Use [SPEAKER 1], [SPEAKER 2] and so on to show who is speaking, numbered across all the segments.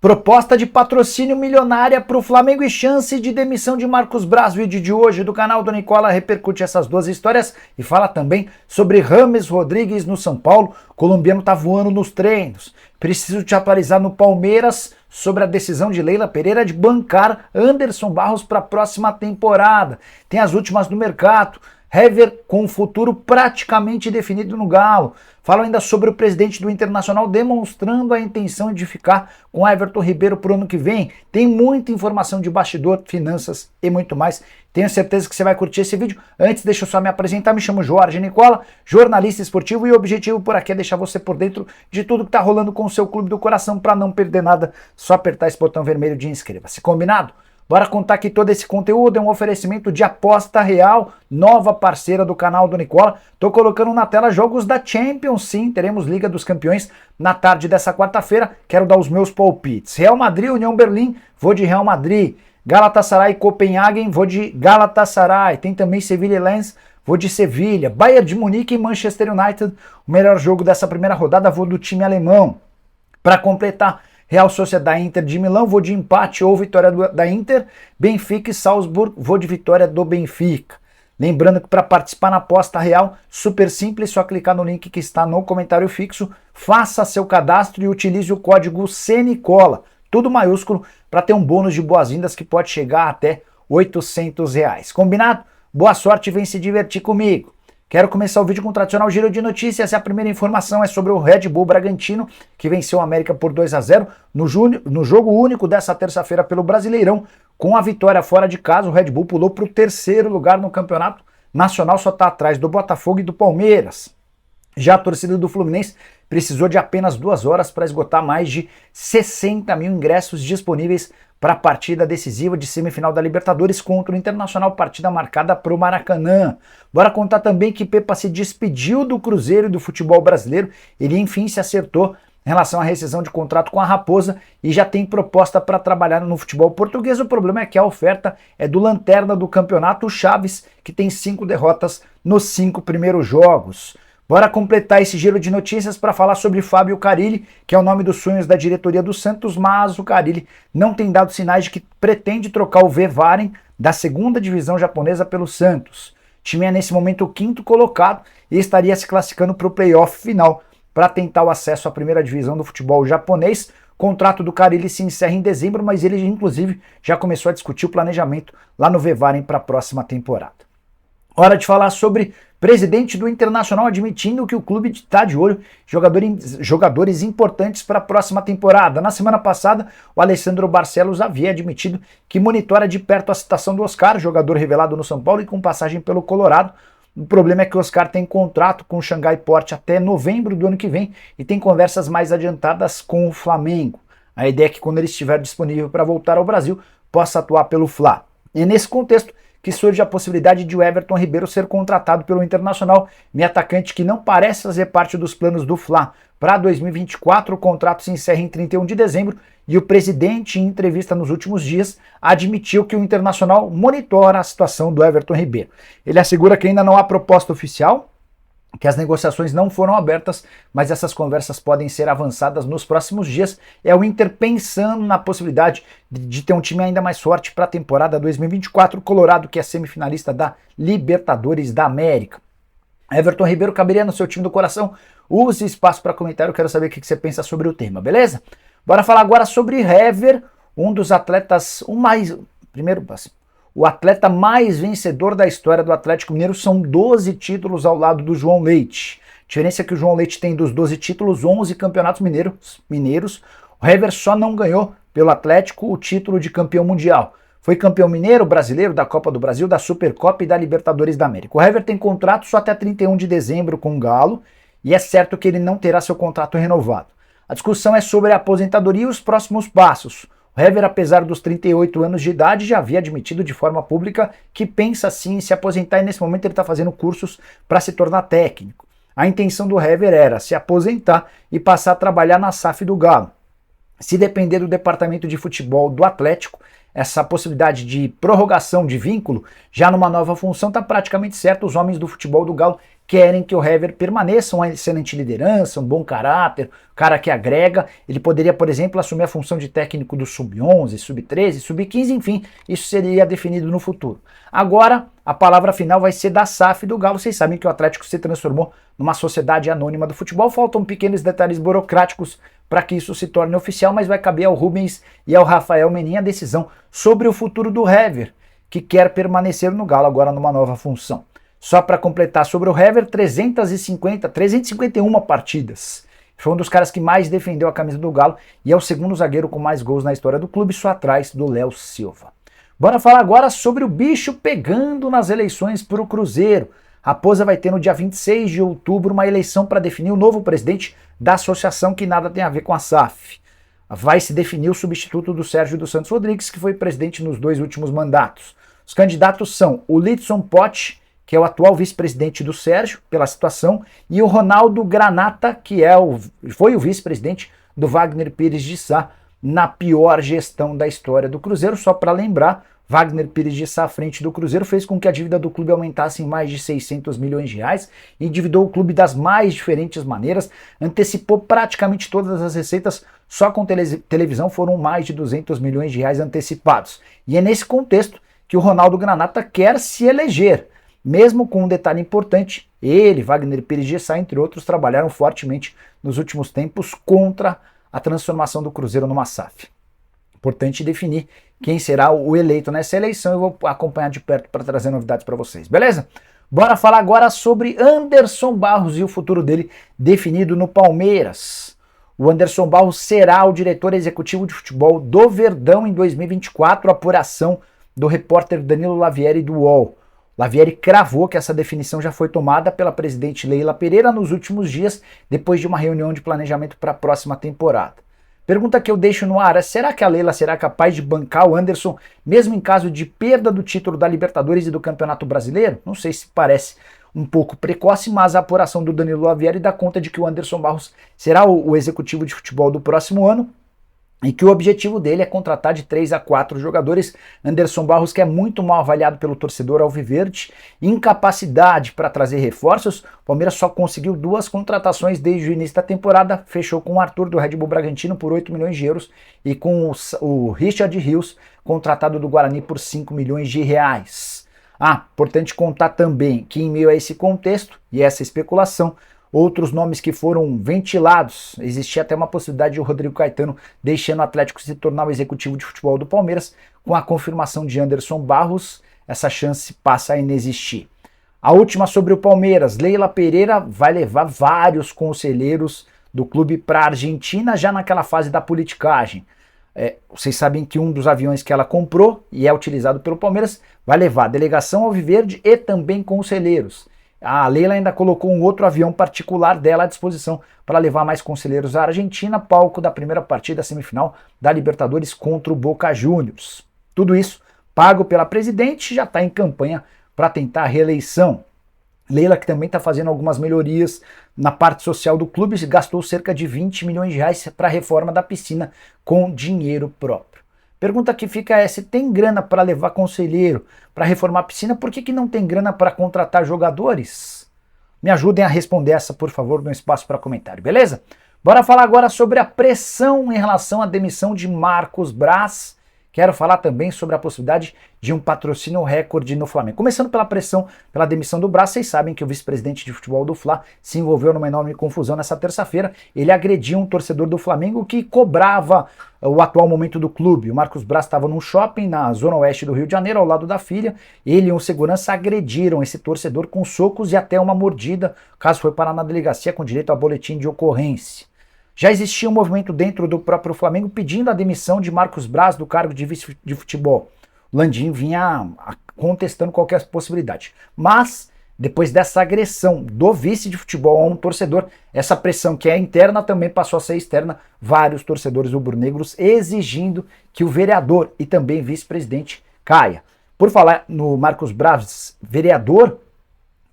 [SPEAKER 1] Proposta de patrocínio milionária para o Flamengo e chance de demissão de Marcos Braz. Vídeo de hoje do canal do Nicola repercute essas duas histórias e fala também sobre James Rodrigues no São Paulo. O colombiano tá voando nos treinos. Preciso te atualizar no Palmeiras sobre a decisão de Leila Pereira de bancar Anderson Barros para a próxima temporada. Tem as últimas do mercado. Hever com o futuro praticamente definido no Galo. Fala ainda sobre o presidente do Internacional demonstrando a intenção de ficar com Everton Ribeiro para o ano que vem. Tem muita informação de bastidor, finanças e muito mais. Tenho certeza que você vai curtir esse vídeo. Antes, deixa eu só me apresentar. Me chamo Jorge Nicola, jornalista esportivo, e o objetivo por aqui é deixar você por dentro de tudo que está rolando com o seu clube do coração. Para não perder nada, só apertar esse botão vermelho de inscreva-se. Combinado? Bora contar que todo esse conteúdo é um oferecimento de Aposta Real, nova parceira do canal do Nicola. Tô colocando na tela jogos da Champions, sim, teremos Liga dos Campeões na tarde dessa quarta-feira. Quero dar os meus palpites. Real Madrid, União Berlim, vou de Real Madrid. Galatasaray, Copenhagen, vou de Galatasaray. Tem também Sevilha e Lens, vou de Sevilha. Bayern de Munique e Manchester United, o melhor jogo dessa primeira rodada, vou do time alemão. Para completar, Real Sociedad Inter de Milão, vou de empate ou vitória da Inter. Benfica e Salzburg, vou de vitória do Benfica. Lembrando que para participar na aposta real, super simples, só clicar no link que está no comentário fixo, faça seu cadastro e utilize o código CNICOLA, tudo maiúsculo, para ter um bônus de boas-vindas que pode chegar até R$800. Combinado? Boa sorte e vem se divertir comigo. Quero começar o vídeo com o tradicional giro de notícias. A primeira informação é sobre o Red Bull Bragantino, que venceu o América por 2-0 no jogo único dessa terça-feira pelo Brasileirão. Com a vitória fora de casa, o Red Bull pulou para o terceiro lugar no campeonato nacional, só está atrás do Botafogo e do Palmeiras. Já a torcida do Fluminense precisou de apenas 2 horas para esgotar mais de 60 mil ingressos disponíveis para a partida decisiva de semifinal da Libertadores contra o Internacional, partida marcada para o Maracanã. Bora contar também que Pepa se despediu do Cruzeiro e do futebol brasileiro. Ele enfim se acertou em relação à rescisão de contrato com a Raposa e já tem proposta para trabalhar no futebol português. O problema é que a oferta é do lanterna do campeonato, o Chaves, que tem 5 derrotas nos 5 primeiros jogos. Bora completar esse giro de notícias para falar sobre Fábio Carille, que é o nome dos sonhos da diretoria do Santos, mas o Carille não tem dado sinais de que pretende trocar o Vevaren da segunda divisão japonesa pelo Santos. O time é nesse momento o 5º colocado e estaria se classificando para o playoff final para tentar o acesso à primeira divisão do futebol japonês. O contrato do Carille se encerra em dezembro, mas ele inclusive já começou a discutir o planejamento lá no Vevaren para a próxima temporada. Hora de falar sobre presidente do Internacional admitindo que o clube está de olho em jogadores importantes para a próxima temporada. Na semana passada, o Alessandro Barcelos havia admitido que monitora de perto a situação do Oscar, jogador revelado no São Paulo e com passagem pelo Colorado. O problema é que o Oscar tem contrato com o Xangai Porte até novembro do ano que vem e tem conversas mais adiantadas com o Flamengo. A ideia é que quando ele estiver disponível para voltar ao Brasil, possa atuar pelo Fla. E nesse contexto que surge a possibilidade de o Everton Ribeiro ser contratado pelo Internacional, meio atacante que não parece fazer parte dos planos do Fla. Para 2024, o contrato se encerra em 31 de dezembro e o presidente, em entrevista nos últimos dias, admitiu que o Internacional monitora a situação do Everton Ribeiro. Ele assegura que ainda não há proposta oficial, que as negociações não foram abertas, mas essas conversas podem ser avançadas nos próximos dias. É o Inter pensando na possibilidade de ter um time ainda mais forte para a temporada 2024, Colorado, que é semifinalista da Libertadores da América. Everton Ribeiro caberia no seu time do coração? Use espaço para comentário, eu quero saber o que você pensa sobre o tema, beleza? Bora falar agora sobre Hever, um dos atletas, o atleta mais vencedor da história do Atlético Mineiro. São 12 títulos ao lado do João Leite. A diferença é que o João Leite tem dos 12 títulos, 11 campeonatos mineiros. O Hever só não ganhou pelo Atlético o título de campeão mundial. Foi campeão mineiro, brasileiro, da Copa do Brasil, da Supercopa e da Libertadores da América. O Hever tem contrato só até 31 de dezembro com o Galo e é certo que ele não terá seu contrato renovado. A discussão é sobre a aposentadoria e os próximos passos. O Hever, apesar dos 38 anos de idade, já havia admitido de forma pública que pensa sim em se aposentar e nesse momento ele está fazendo cursos para se tornar técnico. A intenção do Hever era se aposentar e passar a trabalhar na SAF do Galo. Se depender do departamento de futebol do Atlético, essa possibilidade de prorrogação de vínculo, já numa nova função, está praticamente certo. Os homens do futebol do Galo querem que o Hever permaneça, uma excelente liderança, um bom caráter, cara que agrega. Ele poderia, por exemplo, assumir a função de técnico do Sub-11, Sub-13, Sub-15, enfim, isso seria definido no futuro. Agora, a palavra final vai ser da SAF do Galo. Vocês sabem que o Atlético se transformou numa sociedade anônima do futebol. Faltam pequenos detalhes burocráticos para que isso se torne oficial, mas vai caber ao Rubens e ao Rafael Menin a decisão sobre o futuro do Hever, que quer permanecer no Galo agora numa nova função. Só para completar sobre o Hever, 351 partidas. Foi um dos caras que mais defendeu a camisa do Galo e é o segundo zagueiro com mais gols na história do clube, só atrás do Léo Silva. Bora falar agora sobre o bicho pegando nas eleições para o Cruzeiro. Raposa vai ter no dia 26 de outubro uma eleição para definir o novo presidente da associação, que nada tem a ver com a SAF. Vai se definir o substituto do Sérgio dos Santos Rodrigues, que foi presidente nos 2 últimos mandatos. Os candidatos são o Lidson Potti, que é o atual vice-presidente do Sérgio, pela situação, e o Ronaldo Granata, que foi o vice-presidente do Wagner Pires de Sá, na pior gestão da história do Cruzeiro. Só para lembrar, Wagner Pires de Sá à frente do Cruzeiro fez com que a dívida do clube aumentasse em mais de 600 milhões de reais, endividou o clube das mais diferentes maneiras, antecipou praticamente todas as receitas, só com televisão foram mais de 200 milhões de reais antecipados. E é nesse contexto que o Ronaldo Granata quer se eleger, mesmo com um detalhe importante: ele, Wagner Pires de Sá, entre outros, trabalharam fortemente nos últimos tempos contra a transformação do Cruzeiro numa SAF. Importante definir quem será o eleito nessa eleição. Eu vou acompanhar de perto para trazer novidades para vocês, beleza? Bora falar agora sobre Anderson Barros e o futuro dele definido no Palmeiras. O Anderson Barros será o diretor executivo de futebol do Verdão em 2024, apuração do repórter Danilo Lavieri do UOL. Lavieri cravou que essa definição já foi tomada pela presidente Leila Pereira nos últimos dias, depois de uma reunião de planejamento para a próxima temporada. Pergunta que eu deixo no ar é: será que a Leila será capaz de bancar o Anderson, mesmo em caso de perda do título da Libertadores e do Campeonato Brasileiro? Não sei se parece um pouco precoce, mas a apuração do Danilo Lavieri dá conta de que o Anderson Barros será o executivo de futebol do próximo ano, e que o objetivo dele é contratar de 3 a 4 jogadores. Anderson Barros, que é muito mal avaliado pelo torcedor alviverde, incapacidade para trazer reforços. O Palmeiras só conseguiu 2 contratações desde o início da temporada, fechou com o Arthur do Red Bull Bragantino por 8 milhões de euros e com o Richard Rios, contratado do Guarani por 5 milhões de reais. Importante contar também que em meio a esse contexto e essa especulação, outros nomes que foram ventilados, existia até uma possibilidade de o Rodrigo Caetano deixando o Atlético se tornar o executivo de futebol do Palmeiras. Com a confirmação de Anderson Barros, essa chance passa a inexistir. A última sobre o Palmeiras: Leila Pereira vai levar vários conselheiros do clube para a Argentina, já naquela fase da politicagem. Vocês sabem que um dos aviões que ela comprou e é utilizado pelo Palmeiras vai levar delegação alviverde e também conselheiros. A Leila ainda colocou um outro avião particular dela à disposição para levar mais conselheiros à Argentina, palco da primeira partida semifinal da Libertadores contra o Boca Juniors. Tudo isso pago pela presidente, já está em campanha para tentar a reeleição. Leila, que também está fazendo algumas melhorias na parte social do clube, gastou cerca de 20 milhões de reais para a reforma da piscina com dinheiro próprio. Pergunta que fica é: se tem grana para levar conselheiro para reformar a piscina, por que não tem grana para contratar jogadores? Me ajudem a responder essa, por favor, no espaço para comentário, beleza? Bora falar agora sobre a pressão em relação à demissão de Marcos Braz. Quero falar também sobre a possibilidade de um patrocínio recorde no Flamengo. Começando pela pressão pela demissão do Braz, vocês sabem que o vice-presidente de futebol do Fla se envolveu numa enorme confusão nessa terça-feira. Ele agrediu um torcedor do Flamengo que cobrava o atual momento do clube. O Marcos Braz estava num shopping na zona oeste do Rio de Janeiro, ao lado da filha. Ele e um segurança agrediram esse torcedor com socos e até uma mordida. O caso foi parar na delegacia com direito a boletim de ocorrência. Já existia um movimento dentro do próprio Flamengo pedindo a demissão de Marcos Braz do cargo de vice de futebol. O Landim vinha contestando qualquer possibilidade. Mas, depois dessa agressão do vice de futebol a um torcedor, essa pressão que é interna também passou a ser externa. Vários torcedores rubro-negros exigindo que o vereador e também vice-presidente caia. Por falar no Marcos Braz, vereador,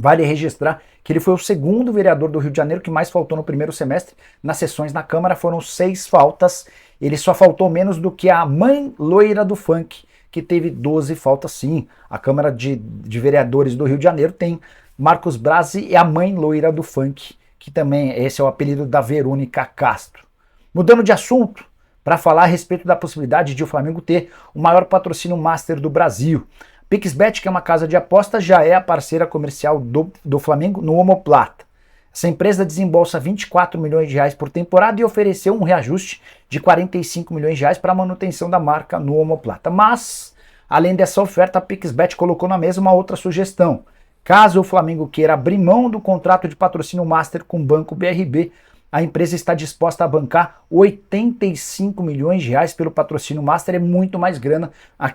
[SPEAKER 1] Vale registrar que ele foi o segundo vereador do Rio de Janeiro que mais faltou no primeiro semestre. Nas sessões na Câmara foram 6 faltas. Ele só faltou menos do que a mãe loira do funk, que teve 12 faltas sim. A Câmara de Vereadores do Rio de Janeiro tem Marcos Braz e a mãe loira do funk, que também esse é o apelido da Verônica Castro. Mudando de assunto, para falar a respeito da possibilidade de o Flamengo ter o maior patrocínio master do Brasil. PixBet, que é uma casa de apostas, já é a parceira comercial do Flamengo no Omoplata. Essa empresa desembolsa 24 milhões de reais por temporada e ofereceu um reajuste de 45 milhões de reais para a manutenção da marca no Omoplata. Mas, além dessa oferta, a PixBet colocou na mesa uma outra sugestão. Caso o Flamengo queira abrir mão do contrato de patrocínio master com o Banco BRB, a empresa está disposta a bancar 85 milhões de reais pelo patrocínio master. É muito mais grana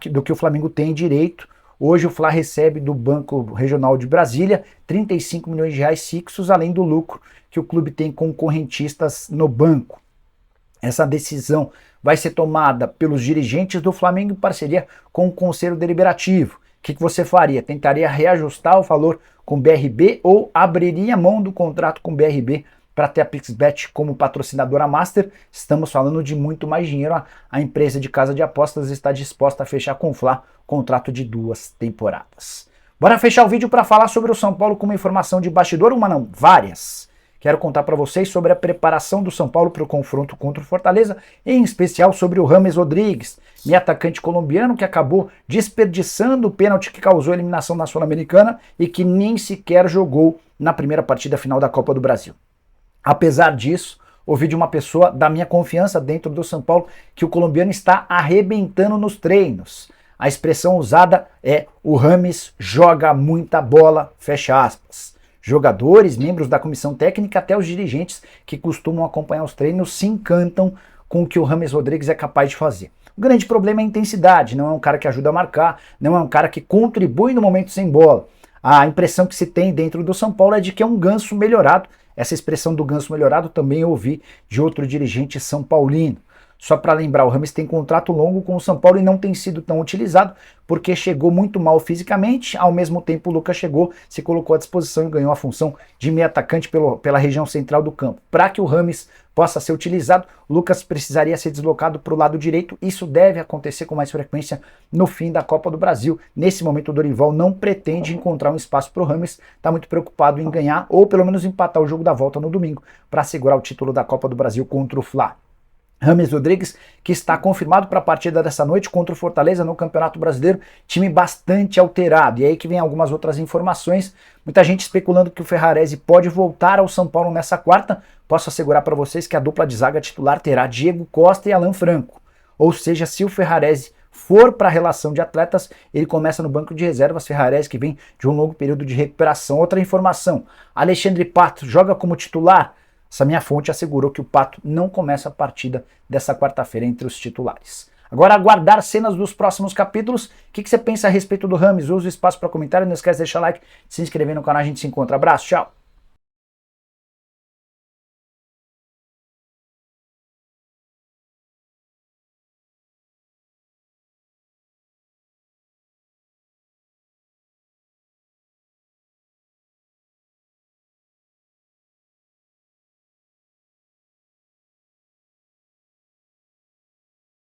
[SPEAKER 1] do que o Flamengo tem direito. Hoje o Fla recebe do Banco Regional de Brasília 35 milhões de reais fixos, além do lucro que o clube tem com correntistas no banco. Essa decisão vai ser tomada pelos dirigentes do Flamengo em parceria com o Conselho Deliberativo. O que você faria? Tentaria reajustar o valor com o BRB ou abriria mão do contrato com o BRB para ter a PixBet como patrocinadora master? Estamos falando de muito mais dinheiro. A empresa de casa de apostas está disposta a fechar com o Fla contrato de 2 temporadas. Bora fechar o vídeo para falar sobre o São Paulo com uma informação de bastidor, uma não, várias. Quero contar para vocês sobre a preparação do São Paulo para o confronto contra o Fortaleza, em especial sobre o James Rodrigues, meio atacante colombiano que acabou desperdiçando o pênalti que causou a eliminação na Sul-Americana e que nem sequer jogou na primeira partida final da Copa do Brasil. Apesar disso, ouvi de uma pessoa da minha confiança dentro do São Paulo que o colombiano está arrebentando nos treinos. A expressão usada é: o James joga muita bola, fecha aspas. Jogadores, membros da comissão técnica, até os dirigentes que costumam acompanhar os treinos se encantam com o que o James Rodrigues é capaz de fazer. O grande problema é a intensidade, não é um cara que ajuda a marcar, não é um cara que contribui no momento sem bola. A impressão que se tem dentro do São Paulo é de que é um ganso melhorado. Essa expressão do ganso melhorado também eu ouvi de outro dirigente são paulino. Só para lembrar, o James tem contrato longo com o São Paulo e não tem sido tão utilizado porque chegou muito mal fisicamente. Ao mesmo tempo, o Lucas chegou, se colocou à disposição e ganhou a função de meio atacante pela região central do campo. Para que o James possa ser utilizado, o Lucas precisaria ser deslocado para o lado direito. Isso deve acontecer com mais frequência no fim da Copa do Brasil. Nesse momento, o Dorival não pretende encontrar um espaço para o James, está muito preocupado em ganhar ou pelo menos empatar o jogo da volta no domingo para assegurar o título da Copa do Brasil contra o Fla. James Rodrigues, que está confirmado para a partida dessa noite contra o Fortaleza no Campeonato Brasileiro, time bastante alterado. E aí que vem algumas outras informações, muita gente especulando que o Ferrarese pode voltar ao São Paulo nessa quarta. Posso assegurar para vocês que a dupla de zaga titular terá Diego Costa e Alan Franco. Ou seja, se o Ferrarese for para a relação de atletas, ele começa no banco de reservas. Ferrarese que vem de um longo período de recuperação. Outra informação, Alexandre Pato joga como titular. Essa minha fonte assegurou que o Pato não começa a partida dessa quarta-feira entre os titulares. Agora, aguardar cenas dos próximos capítulos. O que você pensa a respeito do James? Use o espaço para comentário. Não esquece de deixar like, se inscrever no canal. A gente se encontra. Abraço, tchau!